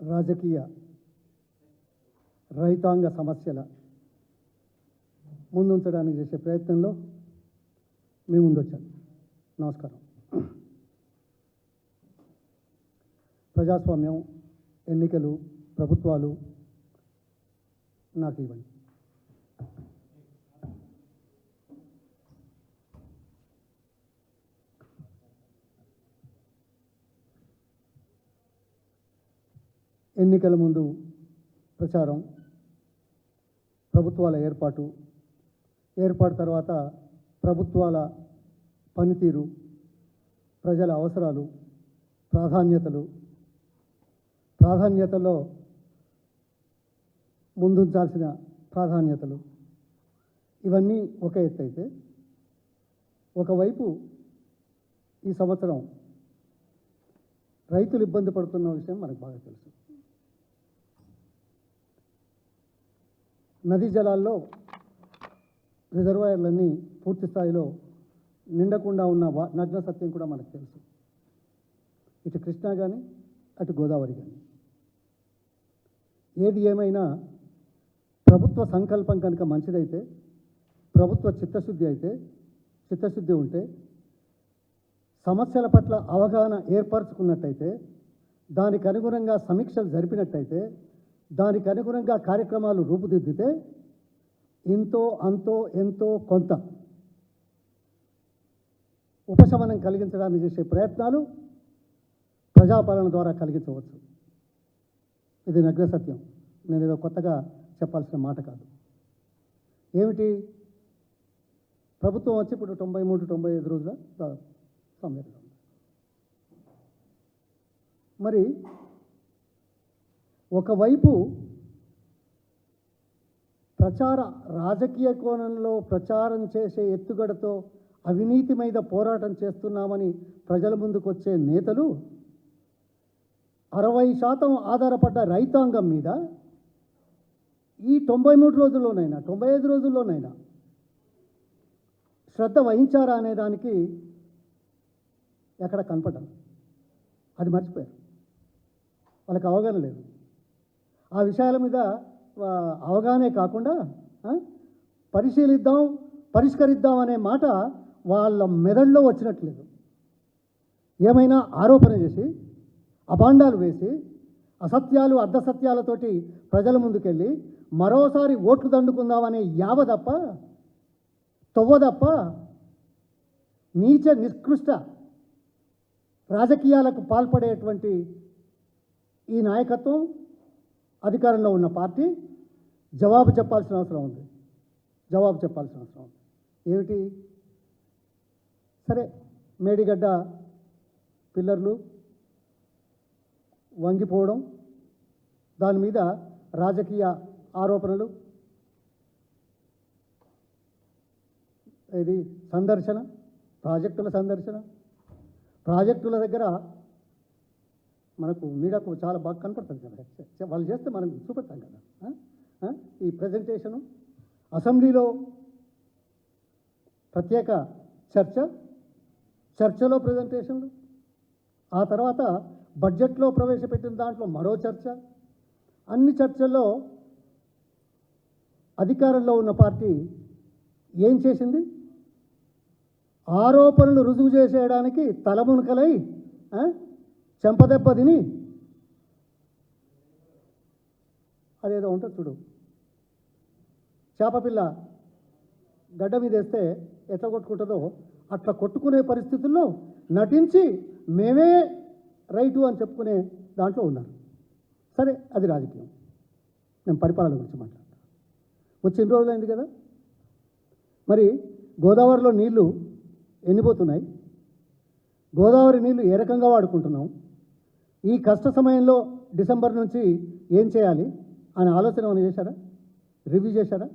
రాజకీయ రైతాంగ సమస్యల ముందుంచడానికి చేసే ప్రయత్నంలో మీ ముందొచ్చాను. నమస్కారం. ప్రజాస్వామ్యం, ఎన్నికలు, ప్రభుత్వాలు నాకు ఇవ్వండి. ఎన్నికల ముందు ప్రచారం, ప్రభుత్వాల ఏర్పాటు తర్వాత ప్రభుత్వాల పనితీరు, ప్రజల అవసరాలు, ప్రాధాన్యతలో ముందుంచాల్సిన ప్రాధాన్యతలు ఇవన్నీ ఒక ఎత్తు అయితే, ఒకవైపు ఈ సంవత్సరం రైతులు ఇబ్బంది పడుతున్న విషయం మనకు బాగా తెలుసు. నదీ జలాల్లో రిజర్వాయర్లన్నీ పూర్తి స్థాయిలో నిండకుండా ఉన్న నగ్న సత్యం కూడా మనకు తెలుసు. ఇటు కృష్ణా కానీ అటు గోదావరి కానీ. ఏది ఏమైనా ప్రభుత్వ సంకల్పం కనుక మంచిదైతే, ప్రభుత్వ చిత్తశుద్ధి ఉంటే, సమస్యల పట్ల అవగాహన ఏర్పరచుకున్నట్టయితే, దానికి అనుగుణంగా సమీక్షలు జరిపినట్టయితే, దానికి అనుగుణంగా కార్యక్రమాలు రూపుదిద్దితే ఇంతో అంతో ఎంతో కొంత ఉపశమనం కలిగించడానికి చేసే ప్రయత్నాలు ప్రజాపాలన ద్వారా కలిగించవచ్చు. ఇది నగ్న సత్యం. నేను ఏదో కొత్తగా చెప్పాల్సిన మాట కాదు. ఏమిటి, ప్రభుత్వం వచ్చి ఇప్పుడు 93-95 రోజుల సమయంలో మరి ఒకవైపు రాజకీయ కోణంలో ప్రచారం చేసే ఎత్తుగడతో అవినీతి మీద పోరాటం చేస్తున్నామని ప్రజల ముందుకు వచ్చే నేతలు 60% ఆధారపడ్డ రైతాంగం మీద ఈ 93 రోజుల్లోనైనా 95 రోజుల్లోనైనా శ్రద్ధ వహించారా అనే దానికి ఎక్కడ కనపడ్డారు. అది మర్చిపోయారు. వాళ్ళకి అవగాహన లేదు. ఆ విషయాల మీద అవగాహనే కాకుండా పరిష్కరిద్దాం అనే మాట వాళ్ళ మెదడులో వచ్చినట్లేదు. ఏమైనా ఆరోపణ చేసి, అభాండాలు వేసి, అసత్యాలు అర్ధసత్యాలతోటి ప్రజల ముందుకెళ్ళి మరోసారి ఓట్లు దండుకుందామనే తొవ్వ తప్ప నీచ నిష్కృష్ట రాజకీయాలకు పాల్పడేటువంటి ఈ నాయకత్వం, అధికారంలో ఉన్న పార్టీ జవాబు చెప్పాల్సిన అవసరం ఉంది. ఏమిటి, సరే మేడిగడ్డ పిల్లర్లు వంగిపోవడం, దాని మీద రాజకీయ ఆరోపణలు, ఇది ప్రాజెక్టుల దగ్గర మనకు మీడియాకు చాలా బాగా కనపడుతుంది కదా. వాళ్ళు చేస్తే మనం చూపెడతాం కదా. ఈ ప్రజెంటేషను, అసెంబ్లీలో ప్రత్యేక చర్చలో ప్రజెంటేషన్లు, ఆ తర్వాత బడ్జెట్లో ప్రవేశపెట్టిన దాంట్లో మరో చర్చ. అన్ని చర్చల్లో అధికారంలో ఉన్న పార్టీ ఏం చేసింది? ఆరోపణలు రుజువు చేసేయడానికి తలమునకలై చెంపదెబ్బ తిని, అదేదో ఉంటుంది చూడు, చేపపిల్ల గడ్డ మీద వేస్తే ఎట్లా కొట్టుకుంటుందో అట్లా కొట్టుకునే పరిస్థితుల్లో నటించి మేమే రైటు అని చెప్పుకునే దాంట్లో ఉన్నారు. సరే, అది రాజకీయం. నేను పరిపాలన గురించి మాట్లాడతాను. వచ్చిన రోజులైంది కదా. మరి గోదావరిలో నీళ్లు ఎన్నిపోతున్నాయి, గోదావరి నీళ్లు ఏ రకంగా వాడుకుంటున్నాం, ఈ కష్ట సమయంలో డిసెంబర్ నుంచి ఏం చేయాలి అనే ఆలోచన ఏమైనా చేశారా? రివ్యూ చేశారా?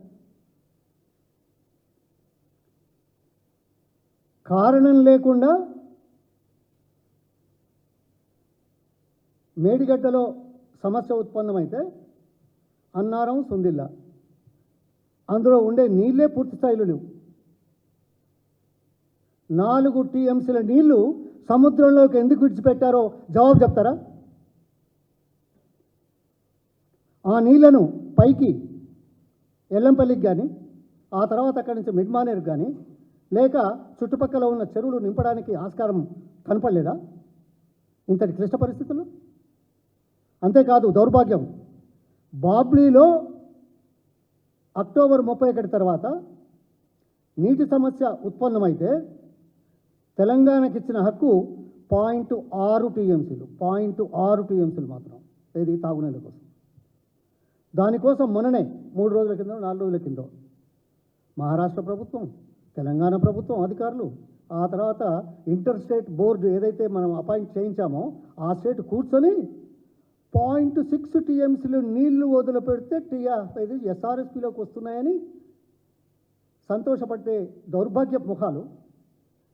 కారణం లేకుండా మేడిగడ్డలో సమస్య ఉత్పన్నమైతే అన్నారం, సుందిల్లా అందులో ఉండే నీళ్ళే పూర్తి స్థాయిలో లేవు. 4 టీఎంసీల నీళ్లు సముద్రంలోకి ఎందుకు విడిచిపెట్టారో జవాబు చెప్తారా? ఆ నీళ్లను పైకి ఎల్లంపల్లికి కానీ ఆ తర్వాత అక్కడి నుంచి మిడ్మానేరుకు కానీ లేక చుట్టుపక్కల ఉన్న చెరువులు నింపడానికి ఆస్కారం కనపడలేదా ఇంతటి క్లిష్ట పరిస్థితులు? అంతేకాదు దౌర్భాగ్యం, బాబ్లీలో అక్టోబర్ 31 తర్వాత నీటి సమస్య ఉత్పన్నమైతే తెలంగాణకి ఇచ్చిన హక్కు 0.6 టీఎంసీలు, 0.6 టీఎంసీలు మాత్రం, ఏది తాగునీళ్ళ కోసం. దానికోసం మొన్ననే 3 రోజుల కింద 4 రోజుల కింద మహారాష్ట్ర ప్రభుత్వం, తెలంగాణ ప్రభుత్వం అధికారులు, ఆ తర్వాత ఇంటర్ స్టేట్ బోర్డు ఏదైతే మనం అపాయింట్ చేయించామో ఆ స్టేట్ కూర్చొని 0.6 టీఎంసీలు నీళ్లు వదిలిపెడితే ఇది ఎస్ఆర్ఎస్పీలోకి వస్తున్నాయని సంతోషపడే దౌర్భాగ్య ముఖాలు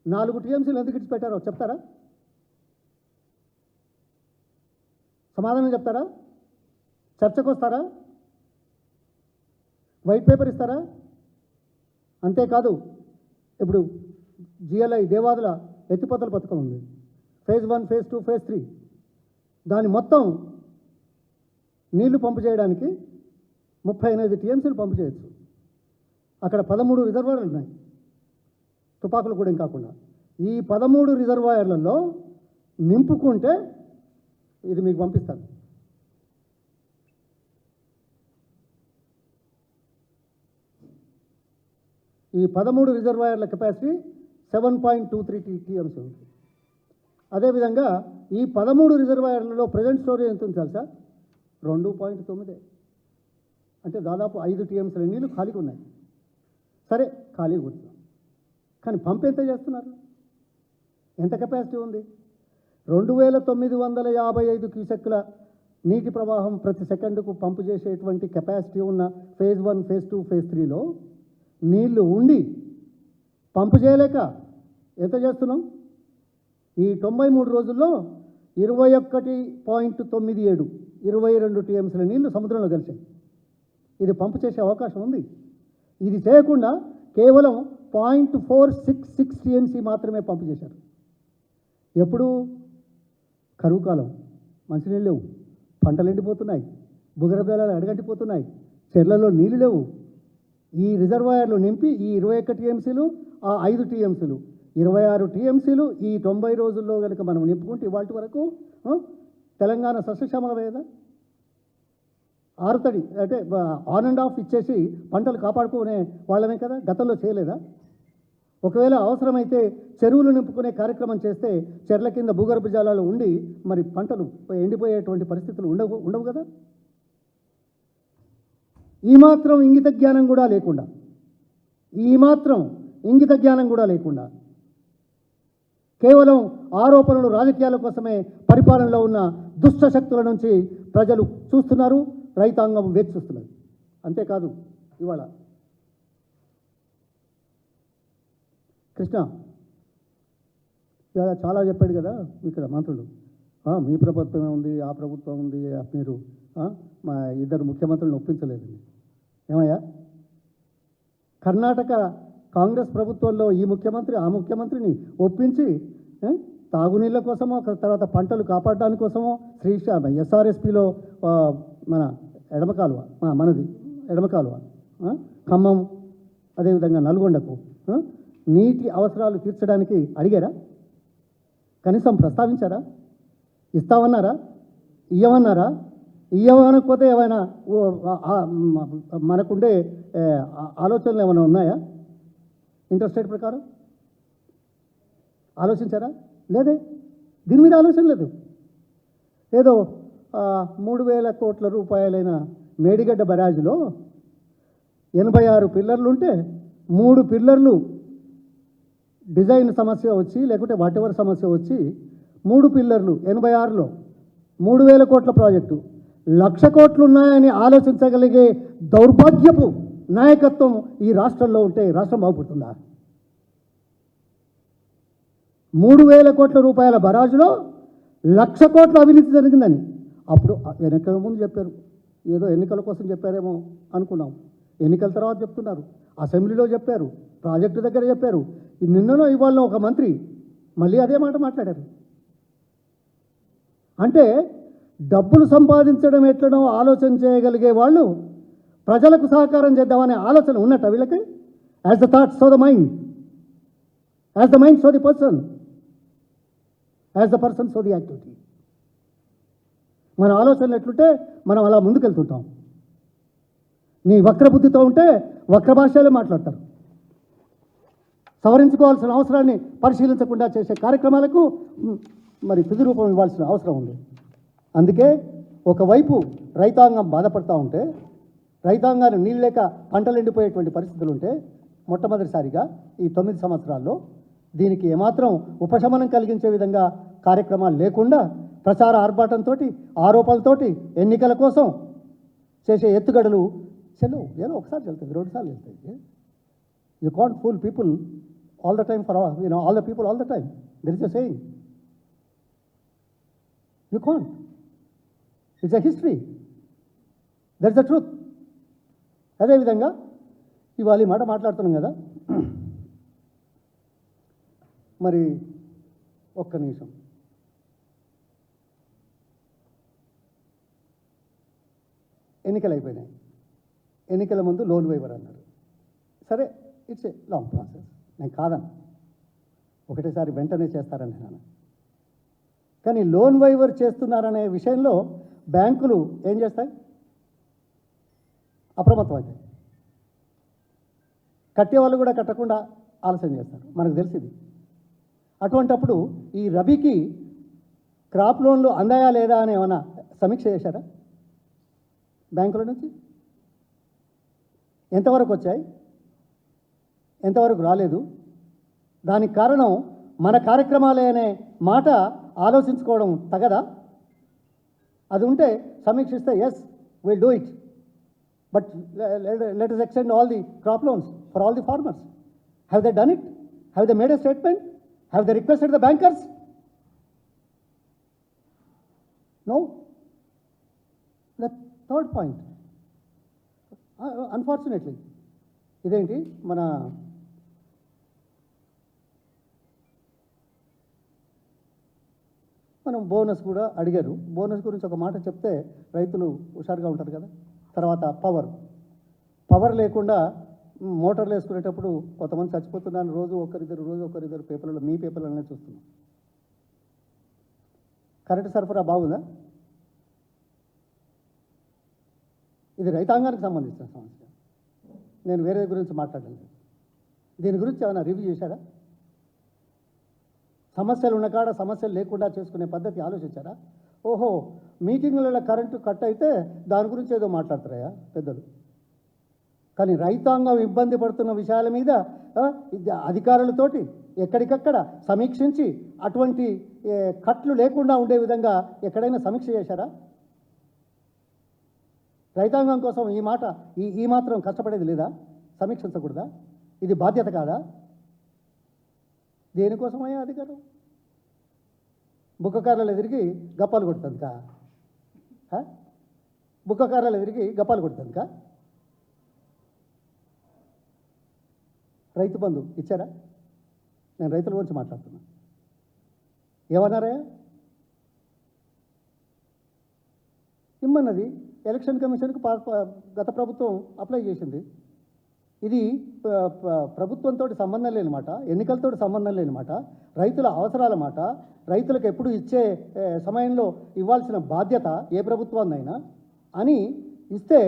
4 టీఎంసీలు ఎందుకు ఇచ్చిపెట్టారో చెప్తారా? సమాధానం చెప్తారా? చర్చకు వస్తారా? వైట్ పేపర్ ఇస్తారా? అంతేకాదు, ఇప్పుడు జిఎల్ఐ దేవాదుల ఎత్తిపోతల పథకం ఉంది, ఫేజ్ 1, ఫేజ్ 2, ఫేజ్ 3. దాని మొత్తం నీళ్లు పంపు చేయడానికి 38 టీఎంసీలు పంపు చేయొచ్చు. అక్కడ 13 రిజర్వాయర్లు ఉన్నాయి, తుపాకులు కూడా కాకుండా. ఈ 13 రిజర్వాయర్లలో నింపుకుంటే ఇది మీకు పంపిస్తాను. ఈ 13 రిజర్వాయర్ల కెపాసిటీ 7.23 టీఎంసీ ఉంది. అదేవిధంగా ఈ 13 రిజర్వాయర్లలో ప్రజెంట్ స్టోరేజ్ ఎంత ఉంది తెలుసా? 2.9. అంటే దాదాపు 5 టీఎంసీల నీళ్ళు ఖాళీగా ఉన్నాయి. సరే, ఖాళీగా కూర్చున్నాం, కానీ పంప్ ఎంత చేస్తున్నారు? ఎంత కెపాసిటీ ఉంది? 2955 క్యూసెక్కుల నీటి ప్రవాహం ప్రతి సెకండుకు పంపు చేసేటువంటి కెపాసిటీ ఉన్న ఫేజ్ 1, ఫేజ్ 2, ఫేజ్ 3లో నీళ్లు ఉండి పంపు చేయలేక ఎంత చేస్తున్నాం? ఈ 93 రోజుల్లో 21.97, 22 టీఎంసీల నీళ్లు సముద్రంలో కలిసాయి. ఇది పంపు చేసే అవకాశం ఉంది. ఇది చేయకుండా కేవలం 0.466 టీఎంసీ మాత్రమే పంపు చేశారు. ఎప్పుడు? కరువు కాలం, మంచినీళ్ళు లేవు, పంటలు ఎండిపోతున్నాయి, భూగర్భజలాలు అడగంటిపోతున్నాయి, చెర్లలో నీళ్ళు లేవు. ఈ రిజర్వాయర్లు నింపి ఈ 21 టీఎంసీలు, ఆ 5 టీఎంసీలు, 26 టీఎంసీలు ఈ 90 రోజుల్లో కనుక మనం నింపుకుంటే ఇవాటి వరకు తెలంగాణ సస్యశ్యామలమేదా? ఆరుతడి అంటే ఆన్ అండ్ ఆఫ్ ఇచ్చేసి పంటలు కాపాడుకునే వాళ్ళమే కదా, గతంలో చేయలేదా? ఒకవేళ అవసరమైతే చెరువులు నింపుకునే కార్యక్రమం చేస్తే చెర్ల కింద భూగర్భ జలాలు ఉండి మరి పంటలు ఎండిపోయేటువంటి పరిస్థితులు ఉండవు కదా. ఈ మాత్రం ఇంగిత జ్ఞానం కూడా లేకుండా కేవలం ఆరోపణలు, రాజకీయాల కోసమే పరిపాలనలో ఉన్న దుష్ట శక్తుల నుంచి ప్రజలు చూస్తున్నారు, రైతాంగం వేచి చూస్తున్నారు. అంతేకాదు, ఇవాళ కృష్ణ చాలా చెప్పాడు కదా ఇక్కడ మంత్రులు, మీ ప్రభుత్వమే ఉంది, ఆ ప్రభుత్వం ఉంది, మీరు మా 2 ముఖ్యమంత్రులను ఒప్పించలేదండి. ఏమయ్యా, కర్ణాటక కాంగ్రెస్ ప్రభుత్వంలో ఈ ముఖ్యమంత్రి ఆ ముఖ్యమంత్రిని ఒప్పించి తాగునీళ్ళ కోసమో తర్వాత పంటలు కాపాడడానికి కోసమో శ్రీశామ ఎస్ఆర్ఎస్పిలో మన మనది ఎడమ కాలువ ఖమ్మం, అదేవిధంగా నల్గొండకు నీటి అవసరాలు తీర్చడానికి అడిగారా? కనీసం ప్రస్తావించారా? ఇస్తామన్నారా? ఇయ్యమన్నారా? ఇయ్యమనకపోతే ఏమైనా మనకుండే ఆలోచనలు ఏమైనా ఉన్నాయా? ఇంటర్స్టేట్ ప్రకారం ఆలోచించారా? లేదే, దీని మీద ఆలోచన లేదు. ఏదో 3,000 కోట్ల రూపాయలైన మేడిగడ్డ బరాజ్లో 86 పిల్లర్లుంటే 3 పిల్లర్లు డిజైన్ సమస్య వచ్చి లేకుంటే వాటెవర్ సమస్య వచ్చి 3 పిల్లర్లు 86లో 3,000 కోట్ల ప్రాజెక్టు 1,00,000 కోట్లు ఉన్నాయని ఆలోచించగలిగే దౌర్భాగ్యపు నాయకత్వం ఈ రాష్ట్రంలో ఉంటే రాష్ట్రం బాగుపడుతుందా? 3,000 కోట్ల రూపాయల బరాజులో 1,00,000 కోట్ల అవినీతి జరిగిందని అప్పుడు ఎన్నికల ముందు చెప్పారు, ఏదో ఎన్నికల కోసం చెప్పారేమో అనుకున్నాం. ఎన్నికల తర్వాత చెప్తున్నారు, అసెంబ్లీలో చెప్పారు, ప్రాజెక్టు దగ్గర చెప్పారు. నిన్ననో ఇవాళ ఒక మంత్రి మళ్ళీ అదే మాట మాట్లాడారు. అంటే డబ్బులు సంపాదించడం ఎట్లనో ఆలోచన చేయగలిగే వాళ్ళు ప్రజలకు సహకారం చేద్దామనే ఆలోచన ఉన్నట్ట వీళ్ళకి? As the thought so the mind, as the mind so the person, as the person so the activity. మన ఆలోచనలు ఎట్లుంటే మనం అలా ముందుకెళ్తుంటాం. నీ వక్ర బుద్ధితో ఉంటే వక్ర భాషలో మాట్లాడతారు. సవరించుకోవాల్సిన అవసరాన్ని పరిశీలించకుండా చేసే కార్యక్రమాలకు మరి తుది రూపం ఇవ్వాల్సిన అవసరం ఉంది. అందుకే ఒకవైపు రైతాంగం బాధపడుతూ ఉంటే, రైతాంగాన్ని నీళ్ళు లేక పంటలు ఎండిపోయేటువంటి పరిస్థితులు ఉంటే, మొట్టమొదటిసారిగా ఈ 9 సంవత్సరాల్లో దీనికి ఏమాత్రం ఉపశమనం కలిగించే విధంగా కార్యక్రమాలు లేకుండా ప్రచార ఆర్భాటంతో, ఆరోపణలతోటి, ఎన్నికల కోసం చేసే ఎత్తుగడలు చెల్లు. ఏదో ఒకసారి వెళ్తుంది, 2 సార్లు వెళ్తాయి. You can't fool people all the time for all the people all the time. There is a saying, you can't. It's a history, that's the truth. అదేవిధంగా ఇవాళ ఈ మాట మాట్లాడుతున్నాం కదా, మరి ఒక్క నిమిషం. ఎన్నికలు అయిపోయినాయి. ఎన్నికల ముందు లోన్ వైవర్ అన్నారు. సరే, ఇట్స్ ఏ లాంగ్ ప్రాసెస్, నేను కాదను, ఒకటేసారి వెంటనే చేస్తారని నేను. కానీ లోన్ వైవర్ చేస్తున్నారనే విషయంలో బ్యాంకులు ఏం చేస్తాయి? అప్రమత్తం అవుతాయి. కట్టేవాళ్ళు కూడా కట్టకుండా ఆలస్యం చేస్తారు, మనకు తెలిసింది. అటువంటప్పుడు ఈ రబీకి క్రాప్ లోన్లు అందాయా లేదా అని ఏమైనా సమీక్ష చేశారా బ్యాంకుల నుంచి? ఎంతవరకు వచ్చాయి, ఎంతవరకు రాలేదు? దానికి కారణం మన కార్యక్రమాలే అనే మాట ఆలోచించుకోవడం తగదా? అది ఉంటే సమీక్షిస్తే yes will do it, but let us extend all the crop loans for all the farmers. Have they done it? Have they made a statement? Have they requested the bankers? No. The third point, unfortunately, ఇదేంటి మనం bonus కూడా అడిగారు. Bonus గురించి ఒక మాట చెప్తే రైతులు హుషారుగా ఉంటారు కదా. తర్వాత పవర్ లేకుండా మోటార్లు వేసుకునేటప్పుడు కొంతమంది చచ్చిపోతున్నాను, రోజు ఒకరిద్దరు పేపర్లలో, మీ పేపర్లనే చూస్తున్నాం. కరెంటు సరఫరా బాగుందా? ఇది రైతాంగానికి సంబంధించిన సమస్య, నేను వేరే గురించి మాట్లాడలేదు. దీని గురించి ఏమైనా రివ్యూ చేశారా? సమస్యలు ఉన్న కాడ సమస్యలు లేకుండా చేసుకునే పద్ధతి ఆలోచించారా? ఓహో, మీటింగులలో కరెంటు కట్ అయితే దాని గురించి ఏదో మాట్లాడతారయా పెద్దలు. కానీ రైతాంగం ఇబ్బంది పడుతున్న విషయాల మీద అధికారులతోటి ఎక్కడికక్కడ సమీక్షించి అటువంటి కట్లు లేకుండా ఉండే విధంగా ఎక్కడైనా సమీక్ష చేశారా? రైతాంగం కోసం ఈ మాత్రం కష్టపడేది లేదా? సమీక్షించకూడదా? ఇది బాధ్యత కాదా? దేనికోసమయ్యా అధికారం? బుక్కకారాలు ఎదిరిగి గప్పాలు కొడుతుందికా? బుక్కకారాలు ఎదిరిగి గప్పాలు కొడుతుందికా? రైతు బంధు ఇచ్చారా? నేను రైతుల గురించి మాట్లాడుతున్నా. ఏమన్నారా? ఇమ్మన్నది ఎలక్షన్ కమిషన్కి గత ప్రభుత్వం అప్లై చేసింది. ఇది ప్రభుత్వంతో సంబంధం లేని మాట, ఎన్నికలతో సంబంధం లేని మాట, రైతుల అవసరాల మాట, రైతులకు ఎప్పుడు ఇచ్చే సమయంలో ఇవ్వాల్సిన బాధ్యత ఏ ప్రభుత్వాన్నైనా అని ఇస్తే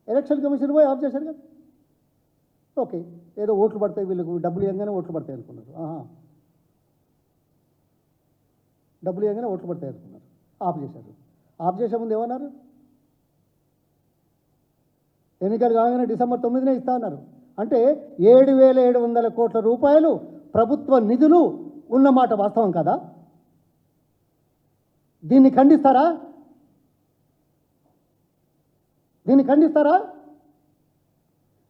ఎలక్షన్ కమిషన్ పోయి ఆఫ్ చేశారు కదా. ఓకే, ఏదో ఓట్లు పడతాయి, వీళ్ళకు డబ్బులు ఇవ్వగానే ఓట్లు పడతాయి అనుకున్నారు. డబ్బులు ఇవ్వగానే ఓట్లు పడతాయి అనుకున్నారు, ఆఫ్ చేశారు. ఆఫ్ చేసే ముందు ఏమన్నారు? ఎన్నికలు కాగానే డిసెంబర్ 9నే ఇస్తా అన్నారు. అంటే 7,700 కోట్ల రూపాయలు ప్రభుత్వ నిధులు ఉన్నమాట వాస్తవం కదా? దీన్ని ఖండిస్తారా?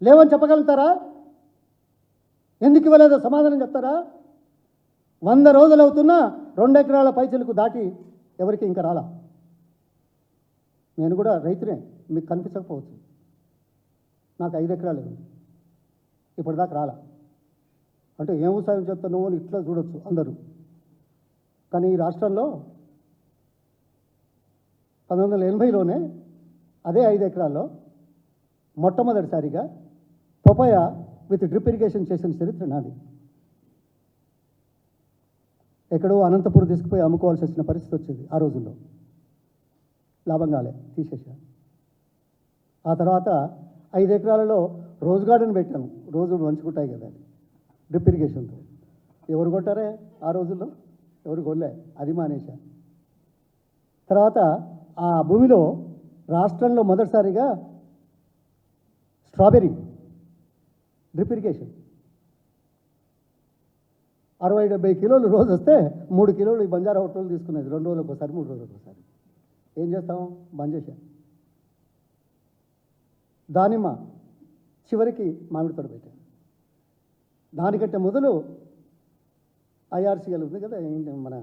లేవని చెప్పగలుగుతారా? ఎందుకు ఇవ్వలేదో సమాధానం చెప్తారా? 100 రోజులు అవుతున్నా 2 ఎకరాల పైచలకు దాటి ఎవరికి ఇంకా రాలా. నేను కూడా రైతునే, మీకు కనిపించకపోవచ్చు. నాకు 5 ఎకరాలు ఉంది, ఇప్పటిదాకా రాలా. అంటే ఏం ఉత్సాహం చెప్తాను అని ఇట్లా చూడొచ్చు అందరూ. కానీ ఈ రాష్ట్రంలో 1980లోనే అదే 5 ఎకరాల్లో మొట్టమొదటిసారిగా పొపాయ విత్ డ్రిప్ ఇరిగేషన్ చేసిన చరిత్ర నాది. ఎక్కడో అనంతపూర్ తీసుకుపోయి అమ్ముకోవాల్సి వచ్చిన పరిస్థితి వచ్చింది ఆ రోజుల్లో. లాభం కాలే, తీసేసా. ఆ తర్వాత 5 ఎకరాలలో రోజ్ గార్డెన్ పెట్టాను. రోజులు మంచుకుంటాయి కదా అని డ్రిప్ ఇరిగేషన్తో. ఎవరు కొట్టారే ఆ రోజుల్లో? ఎవరు కొనలే, అది మానేశా. తర్వాత ఆ భూమిలో రాష్ట్రంలో మొదటిసారిగా స్ట్రాబెర్రీ డ్రిప్ ఇరిగేషన్ 60-70 కిలోలు రోజు వస్తే 3 కిలోలు ఈ బంజారా హోటల్ తీసుకునేది 2 రోజులకు ఒకసారి 3 రోజులకు ఒకసారి. ఏం చేస్తాం, బంద్ చేశాం. దానిమ్మ చివరికి మామిడి తోట పెట్టాను. దానికంటే మొదలు IRCL ఉంది కదా, మన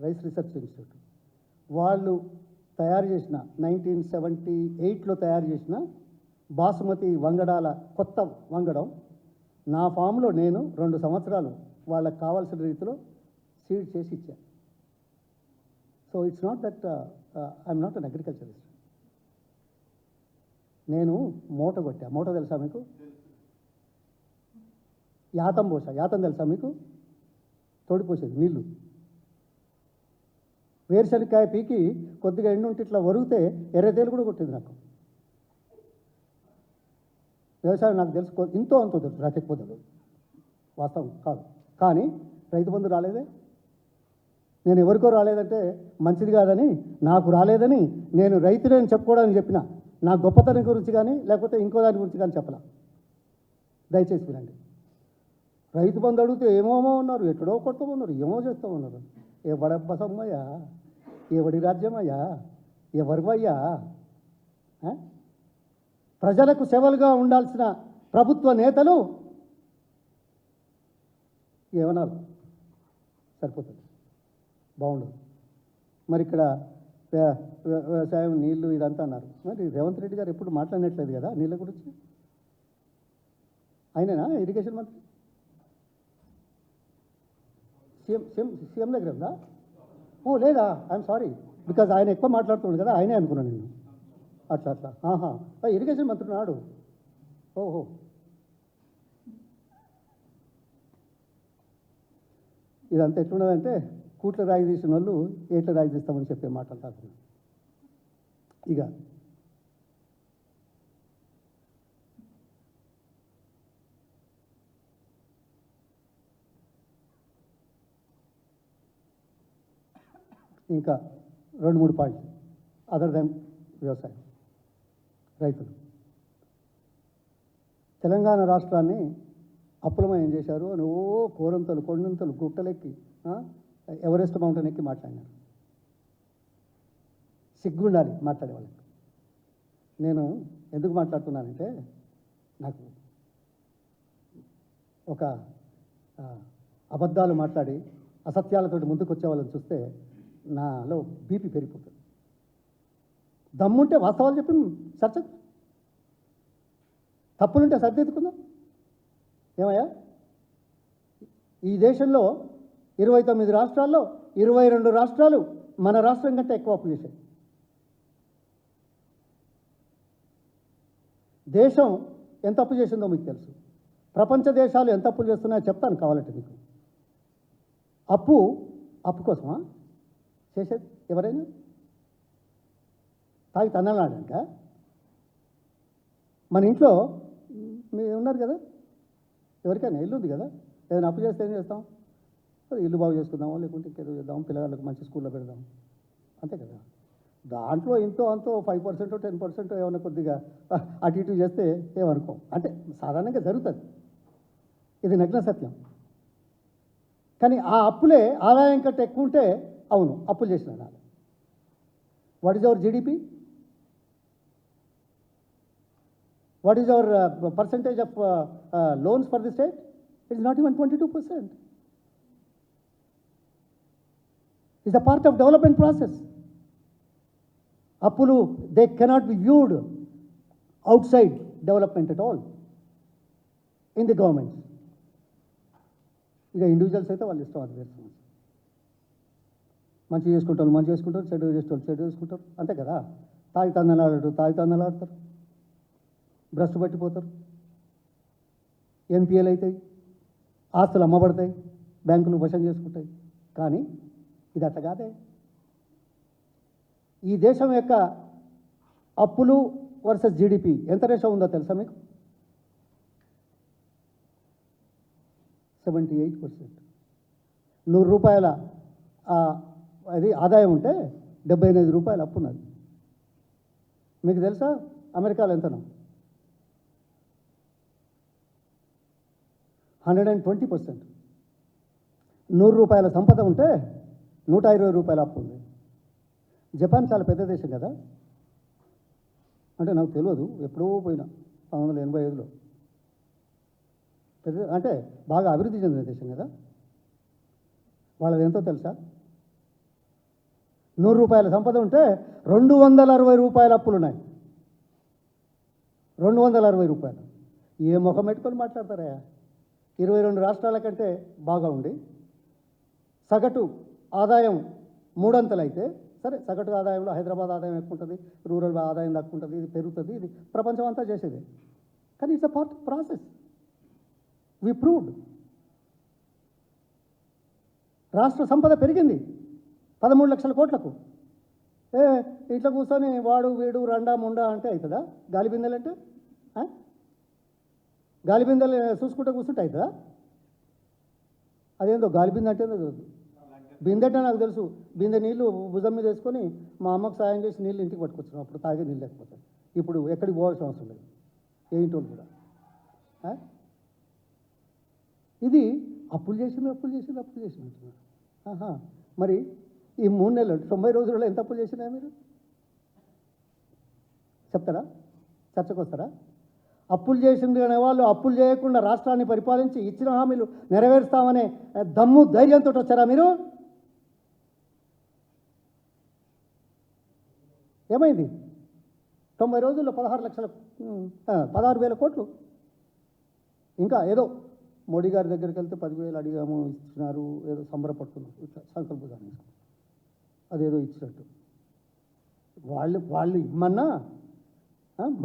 రైస్ రీసెర్చ్ ఇన్స్టిట్యూట్, వాళ్ళు తయారు చేసిన 1978లో తయారు చేసిన బాసుమతి వంగడాల కొత్త వంగడం నా ఫామ్లో నేను 2 సంవత్సరాలు వాళ్ళకి కావాల్సిన రీతిలో సీడ్ చేసి ఇచ్చాను. So it's not that I'm not an agriculturist. నేను మూట కొట్టా. మూట తెలుసా మీకు? యాతం పోసా. యాతం తెలుసా మీకు? తోడిపోసేది నీళ్ళు. వేరుశనక్కాయ పీకి కొద్దిగా ఎండుంటే ఇట్లా ఒరిగితే ఎర్రతేలు కూడా కొట్టింది నాకు. వ్యవసాయం నాకు తెలుసు, ఇంతో అంతో తెలుసు, నాకు ఎక్కువ తెలుసు, వాస్తవం కాదు. కానీ రైతు బంధు రాలేదే. నేను ఎవరికో రాలేదంటే మంచిది కాదని, నాకు రాలేదని నేను రైతులని చెప్పుకోవడానికి చెప్పిన. నా గొప్పతనం గురించి కానీ లేకపోతే ఇంకో దాని గురించి కానీ చెప్పలా. దయచేసి వినండి. రైతు బంధు అడిగితే ఏమోమో ఉన్నారు, ఎక్కడో కొడుతూ ఉన్నారు, ఏమో చేస్తూ ఉన్నారు. ఎవడబ్బసమ్మయ్యా, ఎవడి రాజ్యమయ్యా, ఎవరివయ్యా? ప్రజలకు సేవలుగా ఉండాల్సిన ప్రభుత్వ నేతలు ఏమన్నారు? సరిపోతుంది, బాగుండదు. మరి ఇక్కడ వ్యవసాయం, నీళ్లు ఇదంతా అన్నారు. మరి రేవంత్ రెడ్డి గారు ఎప్పుడు మాట్లాడినట్లేదు కదా నీళ్ళ గురించి. ఆయననా ఇరిగేషన్ మంత్రి? సీఎం దగ్గర ఉందా? ఓ లేదా, ఐఎమ్ సారీ, బికాజ్ ఆయన ఎక్కువ మాట్లాడుతున్నాడు కదా, ఆయనే అనుకున్నాను నేను. అట్లా అట్లా, ఆహా, ఇరిగేషన్ మంత్రి నాడు. ఓహో, ఇదంతా ఎట్లున్నదంటే కూట్ల రాయి తీసిన వాళ్ళు ఏట్ల రాయి తీస్తామని చెప్పే మాటలు కాకుండా. ఇక ఇంకా 2-3 పాయింట్స్ అదర్ దెన్ వ్యవసాయం. రైతులు తెలంగాణ రాష్ట్రాన్ని అప్పులమయం చేశారు అని కోరంతలు, కొండంతలు, గుట్టలెక్కి, ఎవరెస్ట్ మౌంటైన్ ఎక్కి మాట్లాడినారు. సిగ్గుండాలి మాట్లాడే వాళ్ళకి. నేను ఎందుకు మాట్లాడుతున్నానంటే, నాకు ఒక అబద్ధాలు మాట్లాడి అసత్యాలతోటి ముందుకు వచ్చే వాళ్ళని చూస్తే నాలో బీపీ పెరిగిపోతుంది. దమ్ముంటే వాస్తవాలు చెప్పి చర్చ, తప్పులుంటే సర్దిద్దుకుందాం. ఏమయ్యా, ఈ దేశంలో 29 రాష్ట్రాల్లో 22 రాష్ట్రాలు మన రాష్ట్రం కంటే ఎక్కువ అప్పు చేశాయి. దేశం ఎంత అప్పు చేసిందో మీకు తెలుసు. ప్రపంచ దేశాలు ఎంత అప్పులు చేస్తున్నాయో చెప్తాను కావాలంటే మీకు. అప్పు కోసమా చేసేది? ఎవరైనా తాగి తన్నలాడాక మన ఇంట్లో మీరు ఉన్నారు కదా, ఎవరికైనా ఇల్లు ఉంది కదా, ఏదైనా అప్పు చేస్తే ఏం చేస్తాం? ఇల్లు బాగు చేసుకుందామో, లేకుంటే ఇంకేదో చేద్దాం, పిల్లగాళ్ళకి మంచి స్కూల్లో పెడదాం, అంతే కదా. దాంట్లో ఇంతో అంతో 5% 10% ఏమైనా కొద్దిగా అటు ఇటు చేస్తే ఏమనుకోం, అంటే సాధారణంగా జరుగుతుంది. ఇది నగ్న సత్యం. కానీ ఆ అప్పులే ఆదాయం కంటే ఎక్కువ ఉంటే అవును అప్పులు చేసిన నాడు. What is our GDP? What is our percentage of loans for the state? It is not even 22%. It's a part of development process. అప్పులు they cannot be viewed outside development at all in the government. ఇక individuals అయితే వాళ్ళు ఇష్టం, అది వేరు సమస్య. మంచి చేసుకుంటారు మంచి చేసుకుంటారు, చెడు చేసేవాళ్ళు చెడు చేసుకుంటారు, అంతే కదా. తాగి తందనాలు ఆడతారు, భ్రష్టు పట్టిపోతారు, ఎన్పిఎల్ అవుతాయి, ఆస్తులు అమ్మబడతాయి, బ్యాంకులు వశం చేసుకుంటాయి. కానీ ఇది అట్లా కాదే. ఈ దేశం యొక్క అప్పులు వర్సెస్ జీడిపి ఎంత రేషో ఉందో తెలుసా మీకు? 78%. 100 రూపాయల అది ఆదాయం ఉంటే 75 రూపాయలు అప్పు ఉన్నది. మీకు తెలుసా అమెరికాలో ఎంతనో? 120%. 100 రూపాయల సంపద ఉంటే 120 రూపాయల అప్పు ఉంది. జపాన్ చాలా పెద్ద దేశం కదా, అంటే నాకు తెలియదు, ఎప్పుడో పోయినా 1985లో. పెద్ద అంటే బాగా అభివృద్ధి చెందిన దేశం కదా. వాళ్ళది ఎంతో తెలుసా? 100 రూపాయల సంపద ఉంటే 260 రూపాయల అప్పులు ఉన్నాయి. 260 రూపాయలు. ఏ ముఖం పెట్టుకొని మాట్లాడతారా? 22 రాష్ట్రాల కంటే బాగా ఉండి సగటు ఆదాయం 3 అంతలు అయితే సరే, సగటు ఆదాయంలో హైదరాబాద్ ఆదాయం ఎక్కువ ఉంటుంది, రూరల్ ఆదాయం తక్కువ ఉంటుంది, ఇది పెరుగుతుంది, ఇది ప్రపంచం అంతా చేసేది. కానీ it's a part of process. We proved. రాష్ట్ర సంపద పెరిగింది 13 లక్షల కోట్లకు. ఇట్లా కూర్చొని వాడు వీడు రండా ముండా అంటే అవుతుందా? గాలిబిందెలంటే గాలిబిందెలు చూసుకుంటే కూర్చుంటే అవుతుందా? అదేందో గాలిబిందె అంటే బిందె అంటే నాకు తెలుసు. బిందె నీళ్ళు భుజం మీద వేసుకొని మా అమ్మకు సాయం చేసి నీళ్ళు ఇంటికి పట్టుకొచ్చాను. అప్పుడు తాగే నీళ్ళు లేకపోతే. ఇప్పుడు ఎక్కడికి పోవాల్సిన అవసరం లేదు, ఏ ఇంటోళ్ళు కూడా. ఇది అప్పులు చేసినట్టున్నారు. మరి ఈ 3 నెలలు 90 రోజులలో ఎంత అప్పులు చేసినా మీరు చెప్తారా? చర్చకు వస్తారా? అప్పులు చేసింది అనే వాళ్ళు అప్పులు చేయకుండా రాష్ట్రాన్ని పరిపాలించి ఇచ్చిన హామీలు నెరవేరుస్తామనే దమ్ము ధైర్యంతో వచ్చారా మీరు? ఏమైంది? 90 రోజుల్లో 16,000 కోట్లు. ఇంకా ఏదో మోడీ గారి దగ్గరికి వెళ్తే 10,000 అడిగాము, ఇచ్చినారు, ఏదో సంబరపడుతున్నాం, ఇట్లా సంకల్పదాన్ని అదేదో ఇచ్చినట్టు. వాళ్ళు ఇమ్మన్నా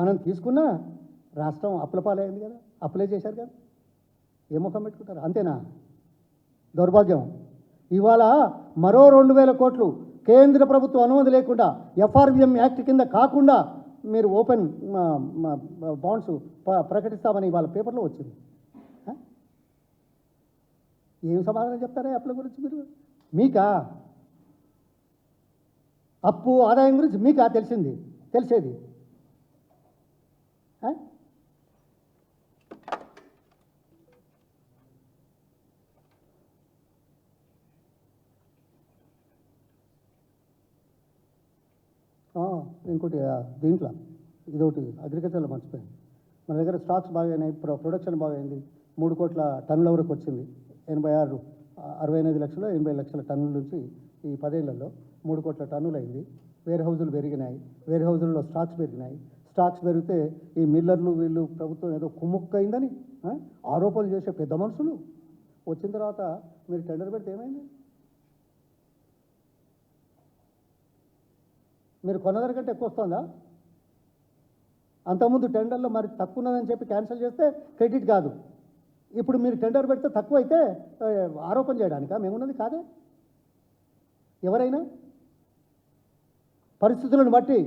మనం తీసుకున్నా రాష్ట్రం అప్పుల పాలైంది కదా, అప్పులే చేశారు కదా, ఏ ముఖం పెట్టుకుంటారు? అంతేనా? దౌర్భాగ్యం. ఇవాళ మరో 2,000 కోట్లు కేంద్ర ప్రభుత్వం అనుమతి లేకుండా ఎఫ్ఆర్బిఎం యాక్ట్ కింద కాకుండా మీరు ఓపెన్ బాండ్స్ ప్రకటిస్తామని ఇవాళ పేపర్లో వచ్చింది. ఏం సమాధానం చెప్తారా అప్పుల గురించి మీరు? మీకా అప్పు ఆదాయం గురించి మీకా తెలిసేది? ఇంకోటి దీంట్లో ఇదొకటి అగ్రికల్చర్లో మర్చిపోయింది. మన దగ్గర స్టాక్స్ బాగైనాయి, ప్రొడక్షన్ బాగైంది, 3 కోట్ల టన్నుల వరకు వచ్చింది. 68 లక్షలు 80 లక్షల టన్నుల నుంచి ఈ 10 ఏళ్లలో 3 కోట్ల టన్నులు అయింది. వేర్ హౌజులు పెరిగినాయి, వేర్ హౌజుల్లో స్టాక్స్ పెరిగినాయి. స్టాక్స్ పెరిగితే ఈ మిల్లర్లు వీళ్ళు ప్రభుత్వం ఏదో కుమ్ముక్కైందని ఆరోపణలు చేసే పెద్ద మనుషులు వచ్చిన తర్వాత మీరు టెండర్ పెడితే ఏమైంది? మీరు కొన్నదాని కంటే ఎక్కువ వస్తుందా? అంతకుముందు టెండర్లో మరి తక్కువ ఉన్నదని చెప్పి క్యాన్సిల్ చేస్తే క్రెడిట్ కాదు. ఇప్పుడు మీరు టెండర్ పెడితే తక్కువ అయితే ఆరోపణ చేయడానికా? మేమున్నది కాదే. ఎవరైనా పరిస్థితులను బట్టి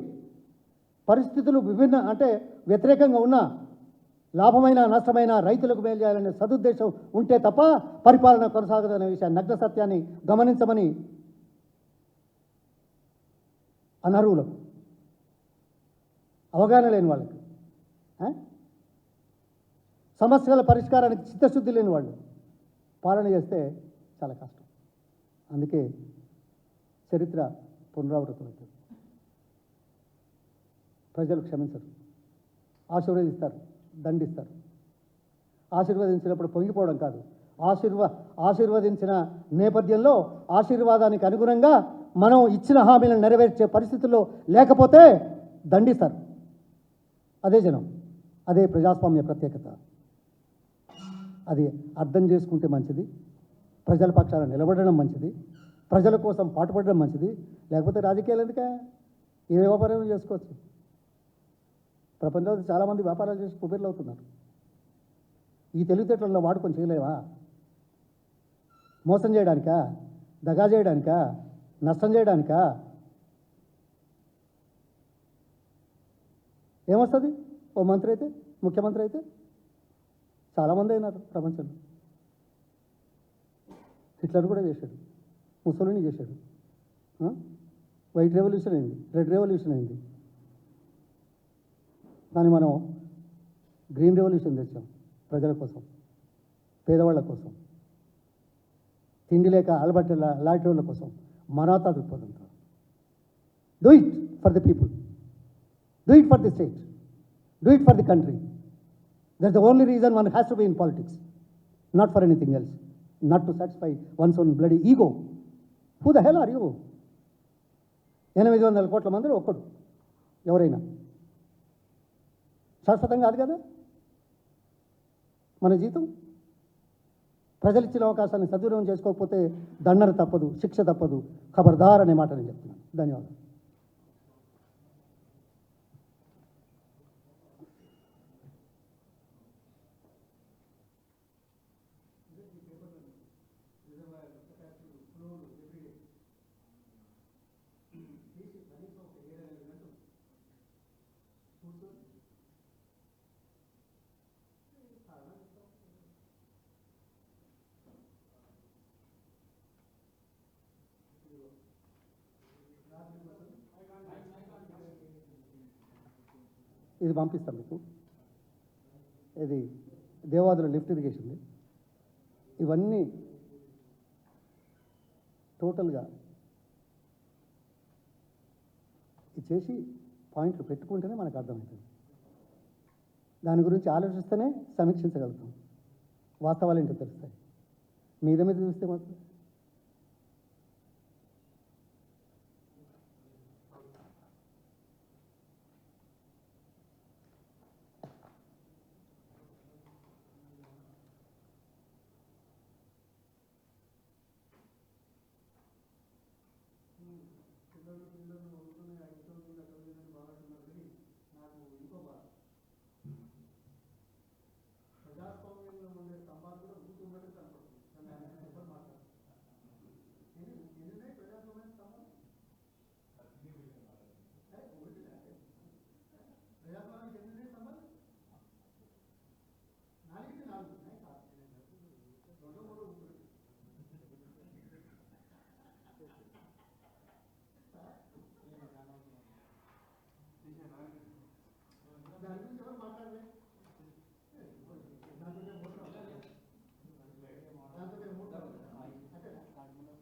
పరిస్థితులు విభిన్న అంటే వ్యతిరేకంగా ఉన్న లాభమైన నష్టమైన రైతులకు మేలు చేయాలనే సదుద్దేశం ఉంటే తప్ప పరిపాలన కొనసాగదనే విషయాన్ని నగ్న సత్యాన్ని గమనించమని అనర్హులకు, అవగాహన లేని వాళ్ళకి, సమస్యల పరిష్కారానికి చిత్తశుద్ధి లేని వాళ్ళు పాలన చేస్తే చాలా కష్టం. అందుకే చరిత్ర పునరావృతం అవుతుంది. ప్రజలు క్షమించరు, ఆశీర్వదిస్తారు, దండిస్తారు. ఆశీర్వదించినప్పుడు పొంగిపోవడం కాదు, ఆశీర్వదించిన నేపథ్యంలో ఆశీర్వాదానికి అనుగుణంగా మనం ఇచ్చిన హామీలను నెరవేర్చే పరిస్థితుల్లో లేకపోతే దండిస్తారు. అదే జనం, అదే ప్రజాస్వామ్య ప్రత్యేకత. అది అర్థం చేసుకుంటే మంచిది, ప్రజల పక్షాన నిలబడడం మంచిది. ప్రజల కోసం పాటుపడడం మంచిది. లేకపోతే రాజకీయాలు ఎందుకే? ఏ వ్యాపారం చేసుకోవచ్చు. ప్రపంచంలో చాలామంది వ్యాపారాలు చేసి కుబేర్లు అవుతున్నారు. ఈ తెలివితేటల్లో వాడుకొని చేయలేవా? మోసం చేయడానికా? దగా చేయడానికా? నష్టం చేయడానికా? ఏమొస్తుంది? ఓ మంత్రి అయితే, ముఖ్యమంత్రి అయితే చాలామంది అయినారు ప్రపంచంలో. హిట్లర్ కూడా చేశాడు, ముసలిని చేశాడు. వైట్ రెవల్యూషన్ అయింది, రెడ్ రెవల్యూషన్ అయింది. కానీ మనం గ్రీన్ రెవల్యూషన్ తెచ్చాం ప్రజల కోసం, పేదవాళ్ళ కోసం, తిండి లేక అలబట్టల లాంటి కోసం. మరాతా దృక్పథంతో do it for the people, do it for the state, do it for the country. That's the only reason one has to be in politics, not for anything else, not to satisfy one's own bloody ego. Who the hell are you? 800 కోట్ల మందిలో ఒక్కడు ఎవరైనా శాశ్వతం కాదు కదా మన జీతం. ప్రజలు ఇచ్చిన అవకాశాన్ని సద్వినియోగం చేసుకోకపోతే దండన తప్పదు, శిక్ష తప్పదు. ఖబర్దార్ అనే మాట నేను చెప్తున్నాను. ధన్యవాదాలు. ఇది పంపిస్తాను మీకు. ఇది దేవాదుల లిఫ్ట్ ఇరిగేషన్ది. ఇవన్నీ టోటల్గా ఇది చేసి పాయింట్లు పెట్టుకుంటేనే మనకు అర్థమవుతుంది. దాని గురించి ఆలోచిస్తేనే సమీక్షించగలుగుతాం. వాస్తవాలు ఏంటో తెలుస్తాయి. మీద మీద చూస్తే మాత్రం